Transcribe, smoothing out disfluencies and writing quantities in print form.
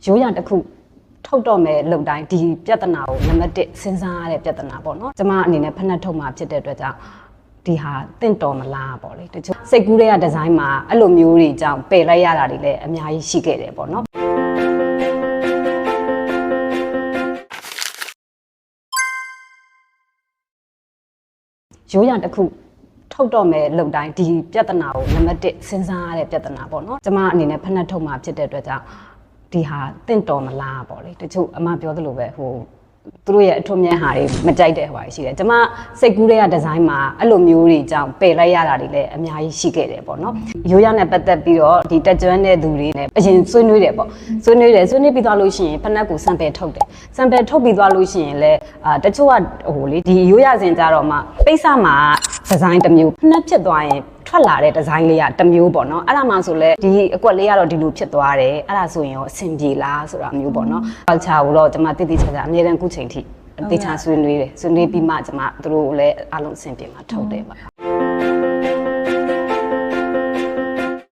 ရိုးရတစ်ခုထုတ်တော့မယ်လုံတိုင်းဒီပြဿနာကိုနံပါတ်1စဉ်းစားရတဲ့ပြဿနာပေါ့နော်ကျမအနေနဲ့ဖက်နှက်ထုတ်မှာဖြစ်တဲ့အတွက်ကြောင့်ဒီဟာတင့်တော်မလားပေါ့လေတချို့စိတ်ကူးတွေကဒီဇိုင်းမှာအဲ့လိုမျိုးတွေကြောင့်ပယ်လိုက်ရတာတွေလည်းအများကြီးရှိခဲ့တယ်ပေါ့နော်ရိုးရတစ်ခုထုတ်တော့မယ်လုံတိုင်းဒီပြဿနာကိုနံပါတ်1စဉ်းစားရတဲ့ပြဿနာပေါ့နော်ကျမအနေနဲ့ဖက်နှက်ထုတ်မှာဖြစ်တဲ့အတွက်ကြောင့်ဒီဟာတင့်တော်မလားပေါ့လေတချို့အမပြောသလိုပဲသူတို့ရဲ့အထွတ်မြတ်ဟာတွေမကြိုက်တဲ့ဟိုရှိတယ်ကျမစိတ်ကူးတွေကဒီဇိုင်းမှာအဲ့လိုမျိုးတွေကြောင့်ပယ်လိုက်ရတာတွေလည်းအများကြီးရှိခဲ့တယ်ပေါ့နော်ရိုးရနဲ့ပတ်သက်ပြီးတော့ဒီတက်ကျွမ်းတဲ့သူတွေနဲ့အရင်ဆွေးနွေးတယ်ပေါ့ဆွေးနွေးပြီးသွားလို့ရှိရင်ဖက်နှက်ကို sample ထုတ်တယ် sample ထုတ်ပြီးသွားလို့ရှိရင်လည်းတချို့ကလေဒီရိုးရစဉ်ကြတော့မှပိတ်စမှာဒီဇိုင်းတစ်မျိုးဖက်နှက်ဖြစ်သွားရင်ထွက်လာတဲ့ဒီဇိုင်းလေးကတစ်မျိုးပေါ့နော်အဲ့ဒါမှဆိုလဲဒီအကွက်လေးကတော့ဒီလိုဖြစ်သွားတယ်အဲ့ဒါဆိုရင်ရောအဆင်ပြေလားဆိုတာမျိုးပေါ့နော်ပေါချာကိုတော့ကျွန်မတိတိကျကျအမြဲတမ်းခုချိန်ထိတေချာဆွေးနွေးတယ်ဆွေးနွေးပြီးမှကျွန်မတို့လည်းအားလုံးအဆင်ပြေမှာထုတ်တယ်ပါ